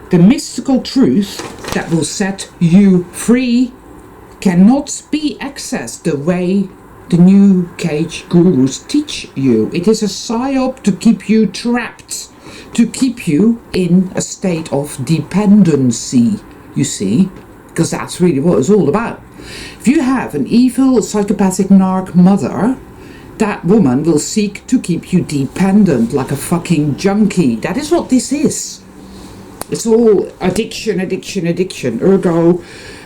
The mystical truth that will set you free cannot be accessed the way the new cage gurus teach you. It is a psyop to keep you trapped, to keep you in a state of dependency, you see, because that's really what it's all about. If you have an evil, psychopathic narc mother, that woman will seek to keep you dependent like a fucking junkie. That is what this is. It's all addiction. Ergo,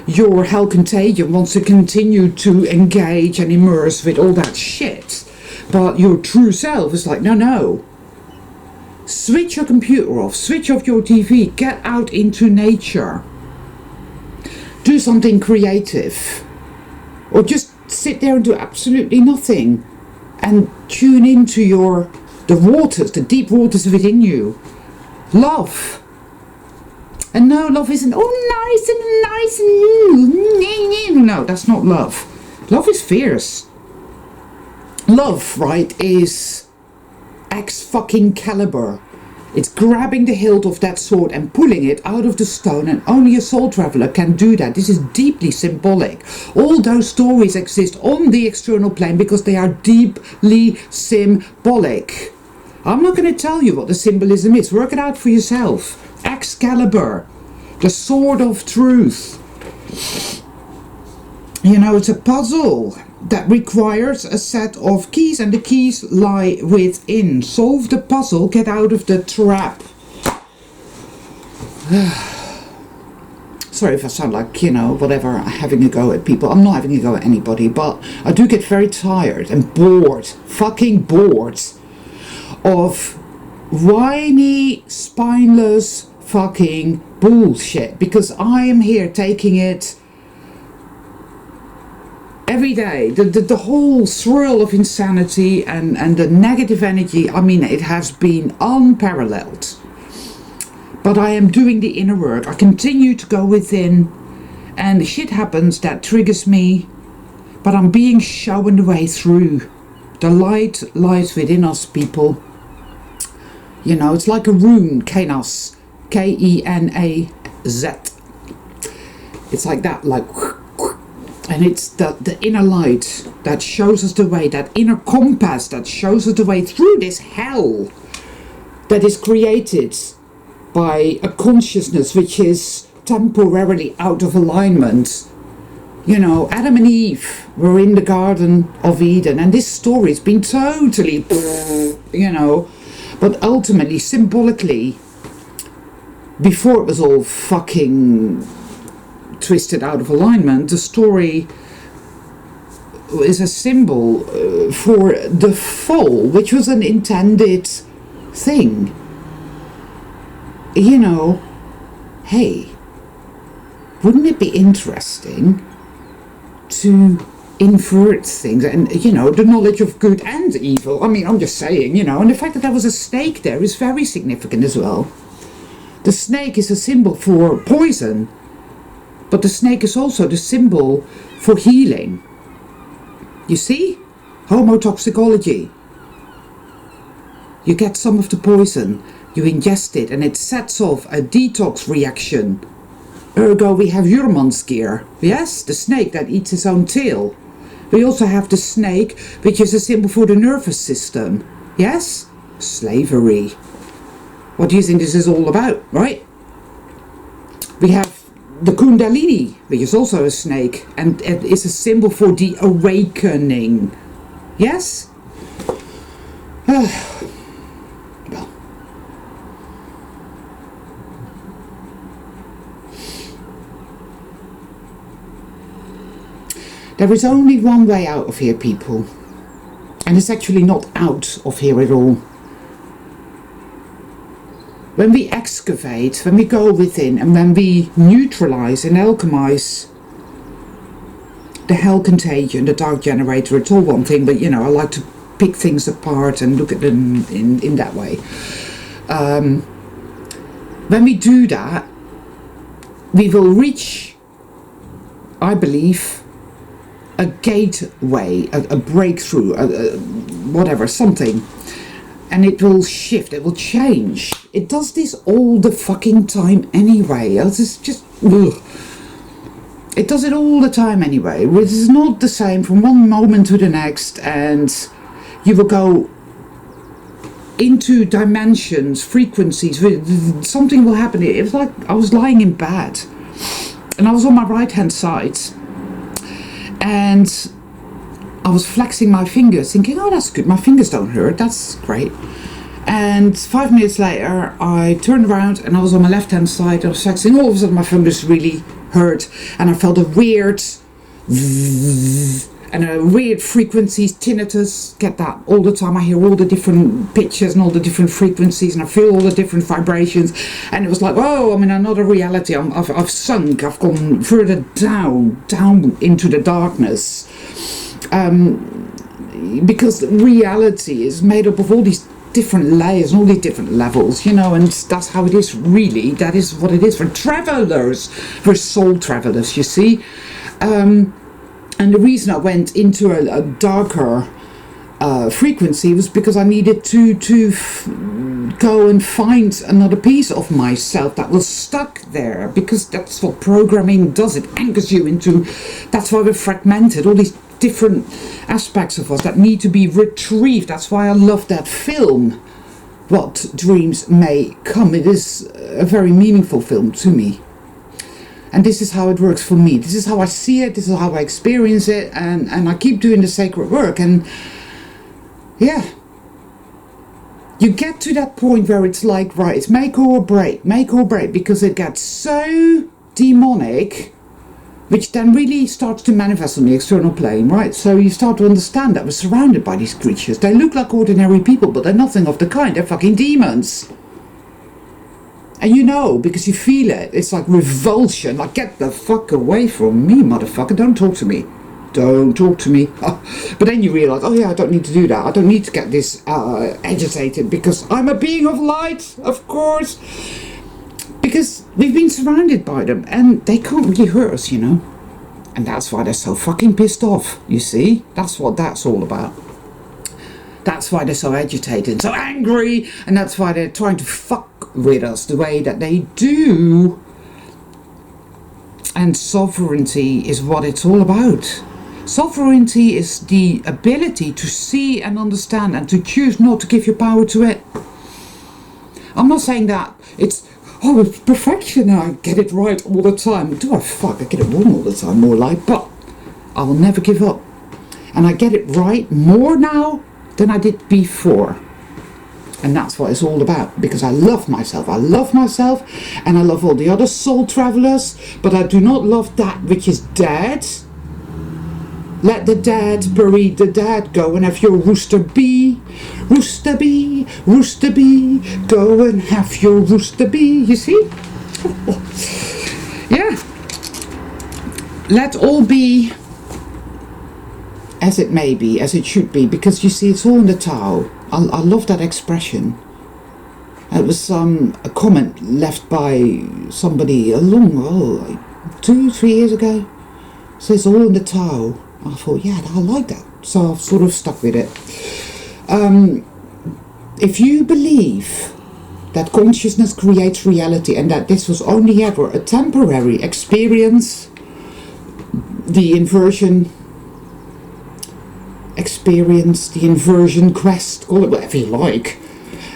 your hell contagion wants to continue to engage and immerse with all that shit. But your true self is like, no. Switch your computer off. Switch off your TV. Get out into nature. Do something creative. Or just sit there and do absolutely nothing. And tune into the waters, the deep waters within you. Love. And no, love isn't, nice. No, that's not love. Love is fierce. Love, right, is Excalibur. It's grabbing the hilt of that sword and pulling it out of the stone, and only a soul traveler can do that. This is deeply symbolic. All those stories exist on the external plane because they are deeply symbolic. I'm not going to tell you what the symbolism is. Work it out for yourself. Excalibur, the sword of truth. You know, it's a puzzle that requires a set of keys, and the keys lie within. Solve the puzzle, get out of the trap. Sorry if I sound like, you know, whatever, having a go at people. I'm not having a go at anybody, but I do get very tired and bored, fucking bored, of whiny, spineless fucking bullshit, because I am here taking it every day. The whole swirl of insanity and the negative energy, I mean, it has been unparalleled. But I am doing the inner work. I continue to go within, and shit happens that triggers me, but I'm being shown the way through. The light lies within us, people. You know, it's like a rune, Kenas, Kenaz. It's like that, like, And it's the inner light that shows us the way, that inner compass that shows us the way through this hell that is created by a consciousness which is temporarily out of alignment. You know, Adam and Eve were in the Garden of Eden, and this story's been totally, you know, but ultimately, symbolically, before it was all fucking twisted out of alignment, the story is a symbol for the fall, which was an intended thing. You know, hey, wouldn't it be interesting to invert things and, you know, the knowledge of good and evil? I mean, I'm just saying, you know, and the fact that there was a snake there is very significant as well. The snake is a symbol for poison, but the snake is also the symbol for healing. You see? Homotoxicology. You get some of the poison, you ingest it, and it sets off a detox reaction. Ergo, we have Jurmansgear. Yes, the snake that eats his own tail. We also have the snake, which is a symbol for the nervous system. Yes? Slavery. What do you think this is all about, right? We have the Kundalini, which is also a snake, and it is a symbol for the awakening. Yes? Well. There is only one way out of here, people. And it's actually not out of here at all. When we excavate, when we go within, and when we neutralize and alchemize the hell contagion, the dark generator, it's all one thing, but you know, I like to pick things apart and look at them in that way. When we do that, we will reach, I believe, a gateway, a breakthrough, whatever, something. And it will shift, it will change. It does this all the fucking time anyway. It's just, ugh. It does it all the time anyway. It is not the same from one moment to the next, and you will go into dimensions, frequencies, something will happen. It was like I was lying in bed, and I was on my right hand side, and I was flexing my fingers, thinking, oh, that's good, my fingers don't hurt, that's great. And 5 minutes later, I turned around and I was on my left-hand side, I was flexing, all of a sudden my fingers really hurt, and I felt a weird and a weird frequencies, tinnitus, get that all the time. I hear all the different pitches and all the different frequencies, and I feel all the different vibrations, and it was like, oh, I'm in another reality. I've sunk, I've gone further down into the darkness. Because reality is made up of all these different layers and all these different levels, you know, and that's how it is, really. That is what it is for travelers, for soul travelers, you see. And the reason I went into a darker frequency was because I needed to go and find another piece of myself that was stuck there, because that's what programming does. It anchors you into, that's why we're fragmented, all these different aspects of us that need to be retrieved. That's why I love that film, What Dreams May Come. It is a very meaningful film to me. And this is how it works for me. This is how I see it. This is how I experience it. And I keep doing the sacred work. And yeah, you get to that point where it's like, right, it's make or break, because it gets so demonic, which then really starts to manifest on the external plane, right? So you start to understand that we're surrounded by these creatures. They look like ordinary people, but they're nothing of the kind. They're fucking demons. And you know, because you feel it. It's like revulsion. Like, get the fuck away from me, motherfucker. Don't talk to me. Don't talk to me. But then you realise, oh yeah, I don't need to do that. I don't need to get this agitated, because I'm a being of light, of course. Because we've been surrounded by them, and they can't really hurt us, you know. And that's why they're so fucking pissed off, you see. That's what that's all about. That's why they're so agitated, so angry, and that's why they're trying to fuck with us the way that they do. And sovereignty is what it's all about. Sovereignty is the ability to see and understand and to choose not to give your power to it. I'm not saying that it's perfection, I get it right all the time. Do I get it wrong all the time, more like, but I will never give up. And I get it right more now than I did before. And that's what it's all about, because I love myself. I love myself, and I love all the other soul travelers, but I do not love that which is dead. Let the dead bury the dead. Go and have your rooster bee. Rooster bee, go and have your rooster bee. You see? Yeah. Let all be as it may be, as it should be, because you see, it's all in the Tao. I love that expression. It was a comment left by somebody like 2-3 years ago. It says all in the Tao. I thought, yeah, I like that. So I've sort of stuck with it. If you believe that consciousness creates reality and that this was only ever a temporary experience, the inversion quest, call it whatever you like,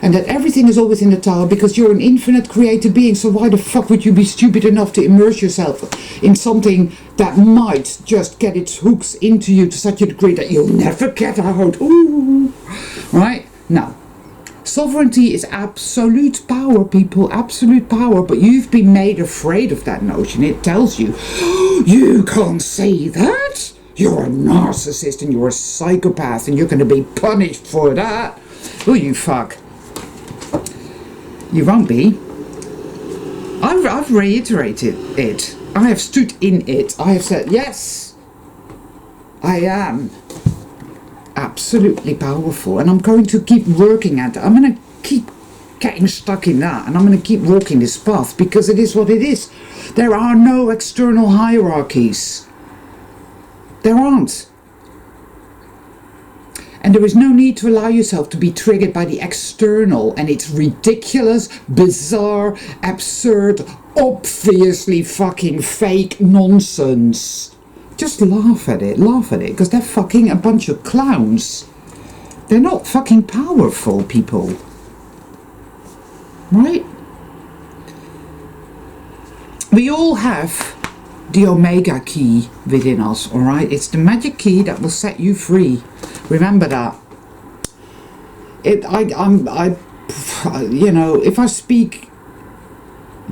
and that everything is always in the Tao because you're an infinite created being, so why the fuck would you be stupid enough to immerse yourself in something that might just get its hooks into you to such a degree that you'll never get out? Ooh. Right? Now, sovereignty is absolute power, people, absolute power, but you've been made afraid of that notion. It tells you, you can't say that. You're a narcissist and you're a psychopath and you're going to be punished for that. Oh, you fuck. You won't be. I've reiterated it. I have stood in it. I have said, yes, I am absolutely powerful, and I'm going to keep working at it. I'm going to keep getting stuck in that, and I'm going to keep walking this path because it is what it is. There are no external hierarchies. There aren't. And there is no need to allow yourself to be triggered by the external and its ridiculous, bizarre, absurd, obviously fucking fake nonsense. Just laugh at it, because they're fucking a bunch of clowns. They're not fucking powerful, people. Right? We all have the Omega key within us, alright? It's the magic key that will set you free. Remember that. You know, if I speak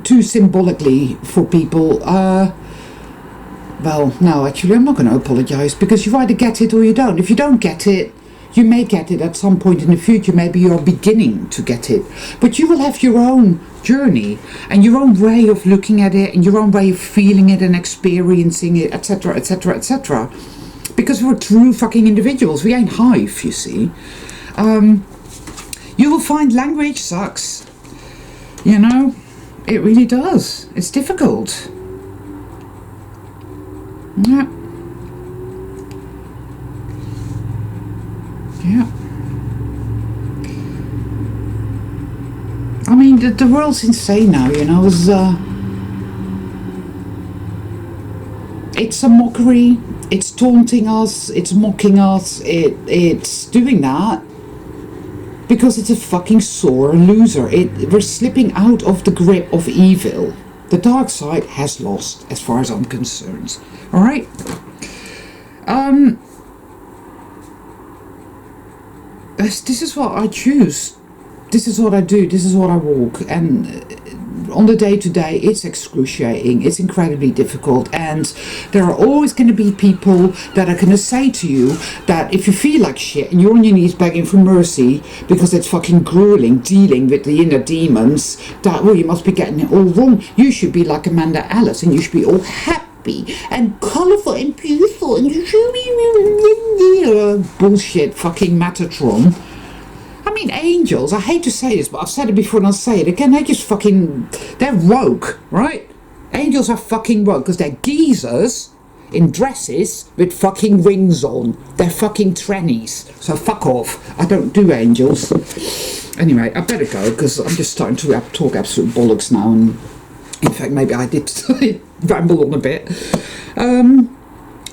too symbolically for people, well, no, actually, I'm not going to apologise, because you either get it or you don't. If you don't get it, you may get it at some point in the future. Maybe you're beginning to get it. But you will have your own journey and your own way of looking at it and your own way of feeling it and experiencing it, etc., etc., etc. Because we're true fucking individuals. We ain't hive, you see. You will find language sucks. You know, it really does. It's difficult. Yeah. Yeah. I mean, the world's insane now, you know. It's a mockery. It's taunting us. It's mocking us. It's doing that because it's a fucking sore loser. We're slipping out of the grip of evil. The dark side has lost, as far as I'm concerned. All right. This is what I choose. This is what I do. This is what I walk. And on the day-to-day, it's excruciating. It's incredibly difficult. And there are always going to be people that are going to say to you that if you feel like shit and you're on your knees begging for mercy because it's fucking grueling dealing with the inner demons, that, well, you must be getting it all wrong. You should be like Amanda Alice and you should be all happy and colourful and beautiful and bullshit fucking Metatron. I mean, angels, I hate to say this, but I've said it before and I'll say it again, they're rogue, right? Angels are fucking rogue because they're geezers in dresses with fucking rings on. They're fucking trannies, so fuck off. I don't do angels. Anyway, I better go because I'm just starting to talk absolute bollocks now, and in fact maybe I did ramble on a bit.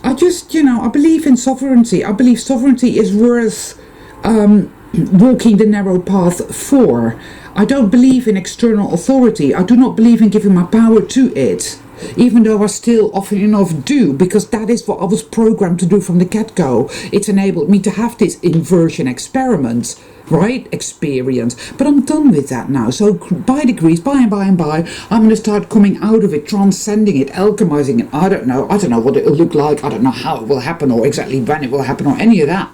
I just, I believe in sovereignty. I believe sovereignty is worth walking the narrow path for. I don't believe in external authority. I do not believe in giving my power to it, even though I still often enough do, because that is what I was programmed to do from the get-go. It's enabled me to have this inversion experiment, right, experience, but I'm done with that now. So by degrees, by and by, I'm going to start coming out of it, transcending it, alchemizing it. I don't know what it will look like. I don't know how it will happen, or exactly when it will happen, or any of that.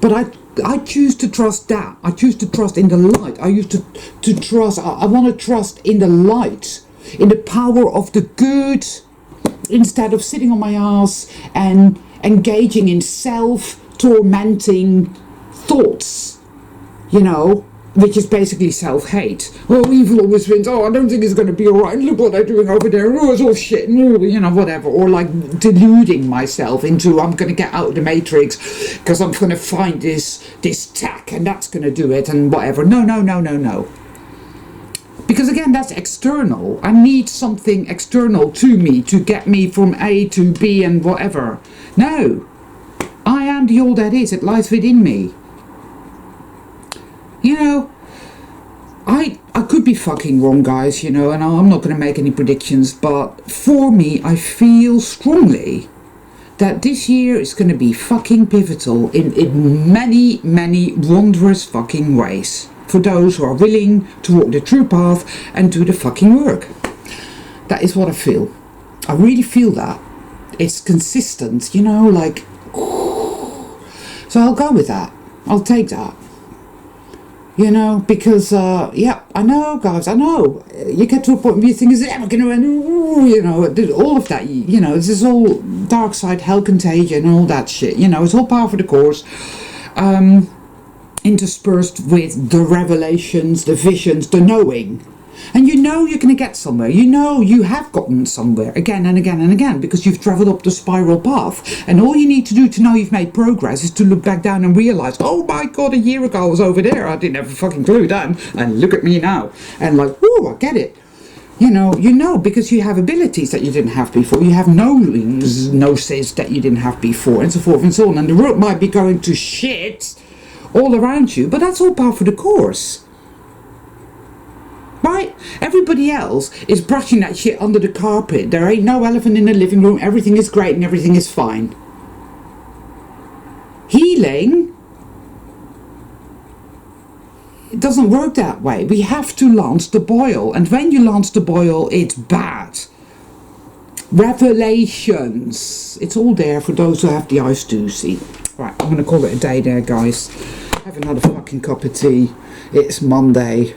But I choose to trust that. I choose to trust in the light. I used to trust. I want to trust in the light, in the power of the good, instead of sitting on my ass and engaging in self-tormenting thoughts, which is basically self-hate. Oh, evil always wins. Oh, I don't think it's going to be all right. Look what they're doing over there. Oh, it's all shit. Whatever. Or like deluding myself into, I'm going to get out of the matrix because I'm going to find this tack and that's going to do it and whatever. No. Because again, that's external. I need something external to me to get me from A to B and whatever. No. I am the all that is. It lies within me. I could be fucking wrong, guys, and I'm not going to make any predictions, but for me, I feel strongly that this year is going to be fucking pivotal in many, many wondrous fucking ways for those who are willing to walk the true path and do the fucking work. That is what I feel. I really feel that. It's consistent, so I'll go with that. I'll take that. Because, I know, guys, I know. You get to a point where you think, is it ever going to end? All of that, this is all dark side, hell contagion, and all that shit. It's all par for the course. Interspersed with the revelations, the visions, the knowing. And you're going to get somewhere. You have gotten somewhere again and again and again because you've travelled up the spiral path. And all you need to do to know you've made progress is to look back down and realise, oh my God, a year ago I was over there. I didn't have a fucking clue then. And look at me now. And like, ooh, I get it. Because you have abilities that you didn't have before. You have gnosis that you didn't have before, and so forth and so on. And the world might be going to shit all around you, but that's all par for the course. Right? Everybody else is brushing that shit under the carpet. There ain't no elephant in the living room. Everything is great and everything is fine. Healing, it doesn't work that way. We have to lance the boil. And when you lance the boil, it's bad. Revelations. It's all there for those who have the eyes to see. Right, I'm going to call it a day there, guys. Have another fucking cup of tea. It's Monday.